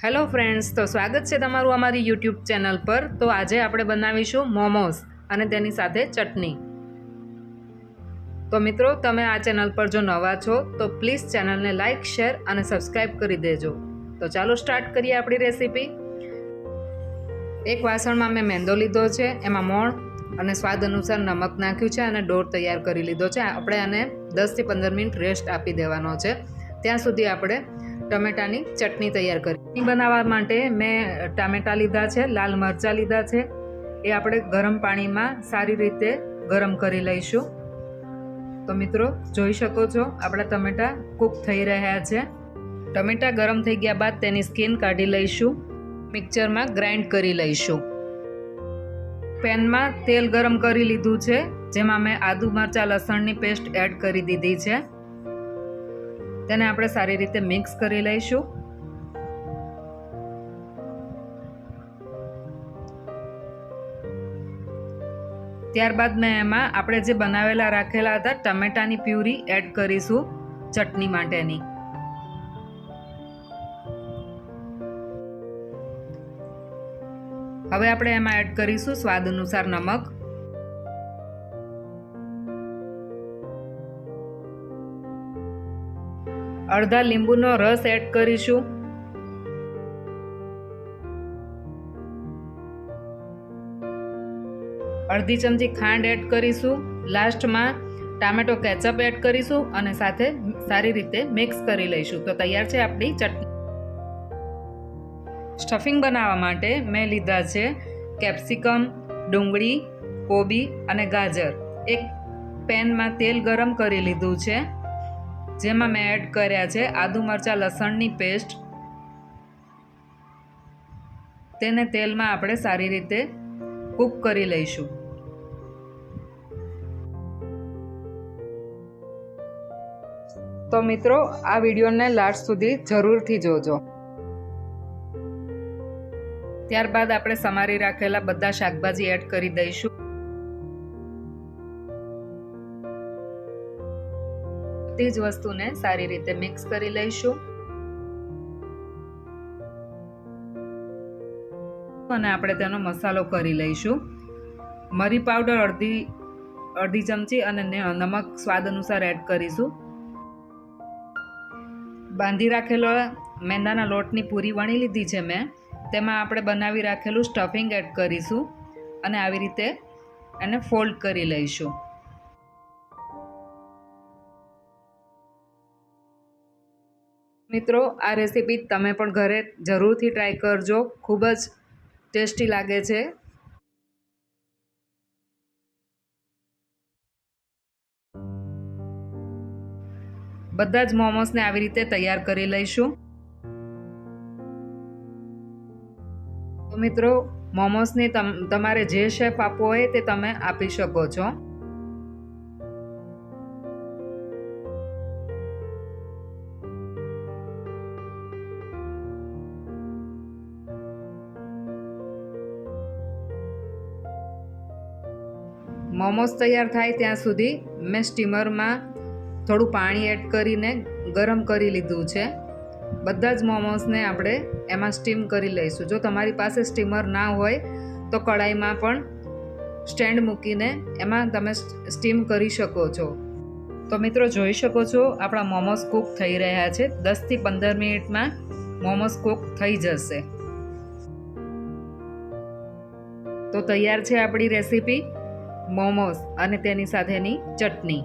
Hello friends, તો સ્વાગત છે તમારું અમારી યુટ્યુબ ચેનલ પર। તો આજે આપણે બનાવીશું મોમોસ અને તેની સાથે ચટણી। તો મિત્રો, તમે આ ચેનલ પર જો નવા છો તો પ્લીઝ ચેનલને લાઇક, શેર અને સબસ્ક્રાઈબ કરી દેજો। તો ચાલો સ્ટાર્ટ કરીએ આપણી રેસીપી। એક વાસણમાં મેં મેંદો લીધો છે, એમાં મોણ અને સ્વાદ અનુસાર નમક નાખ્યું છે અને ડો તૈયાર કરી લીધો છે। આપણે આને 10 થી 15 મિનિટ રેસ્ટ આપી દેવાનો છે। ત્યાં સુધી આપણે ટમેટાની ચટણી તૈયાર કરી। ચટણી બનાવવા માટે મેં ટામેટાં લીધા છે, લાલ મરચાં લીધા છે, એ આપણે ગરમ પાણીમાં સારી રીતે ગરમ કરી લઈશું। તો મિત્રો, જોઈ શકો છો આપણા ટમેટાં કૂક થઈ રહ્યા છે। ટમેટાં ગરમ થઈ ગયા બાદ તેની સ્કિન કાઢી લઈશું, મિક્સરમાં ગ્રાઇન્ડ કરી લઈશું। પેનમાં તેલ ગરમ કરી લીધું છે, જેમાં મેં આદુ, મરચાં, લસણની પેસ્ટ એડ કરી દીધી છે। તેને આપણે સારી રીતે મિક્સ કરી લઈશું। ત્યારબાદ મેં એમાં આપણે જે બનાવેલા રાખેલા હતા ટમેટાની પ્યુરી એડ કરીશું ચટણી માટેની। હવે આપણે એમાં એડ કરીશું સ્વાદ અનુસાર નમક, અડધા લીંબુનો રસ એડ કરીશું, અડધી ચમચી ખાંડ એડ કરીશું, લાસ્ટમાં ટામેટો કેચઅપ એડ કરીશું અને સાથે સારી રીતે મિક્સ કરી લઈશું। તો તૈયાર છે આપણી ચટણી। સ્ટફિંગ બનાવવા માટે મેં લીધા છે કેપ્સિકમ, ડુંગળી, કોબી અને ગાજર। એક પેનમાં તેલ ગરમ કરી લીધું છે, જેમાં મેં એડ કર્યા છે આદુ, મરચાં, લસણની પેસ્ટ। તેને તેલમાં આપણે સારી રીતે કૂક કરી લઈશું। તો મિત્રો, આ વિડીયોને લાસ્ટ સુધી જરૂરથી જોજો। ત્યારબાદ આપણે સમારી રાખેલા બધા શાકભાજી એડ કરી દઈશું। બધી જ વસ્તુને સારી રીતે મિક્સ કરી લઈશું અને આપણે તેનો મસાલો કરી લઈશું। મરી પાવડર અડધી ચમચી અને નમક સ્વાદ અનુસાર એડ કરીશું। બાંધી રાખેલો મેંદાના લોટની પૂરી વણી લીધી છે મેં, તેમાં આપણે બનાવી રાખેલું સ્ટફિંગ એડ કરીશું અને આવી રીતે એને ફોલ્ડ કરી લઈશું। મિત્રો, આ રેસીપી તમે પણ ઘરે જરૂરથી ટ્રાય કરજો, ખૂબ જ ટેસ્ટી લાગે છે। બધા જ મોમોસને આવી રીતે તૈયાર કરી લઈશું। તો મિત્રો, મોમોસની તમારે જે શેપ આપવો હોય તે તમે આપી શકો છો। મોમોસ તૈયાર થાય ત્યાં સુધી મેં સ્ટીમરમાં થોડું પાણી એડ કરીને ગરમ કરી લીધું છે। બધા જ મોમોસને આપણે એમાં સ્ટીમ કરી લઈશું। જો તમારી પાસે સ્ટીમર ના હોય તો કઢાઈમાં પણ સ્ટેન્ડ મૂકીને એમાં તમે સ્ટીમ કરી શકો છો। તો મિત્રો, જોઈ શકો છો આપણા મોમોસ કૂક થઈ રહ્યા છે। 10 થી 15 મિનિટમાં મોમોસ કૂક થઈ જશે। તો તૈયાર છે આપણી રેસીપી મોમોસ અને તેની સાથેની ચટણી।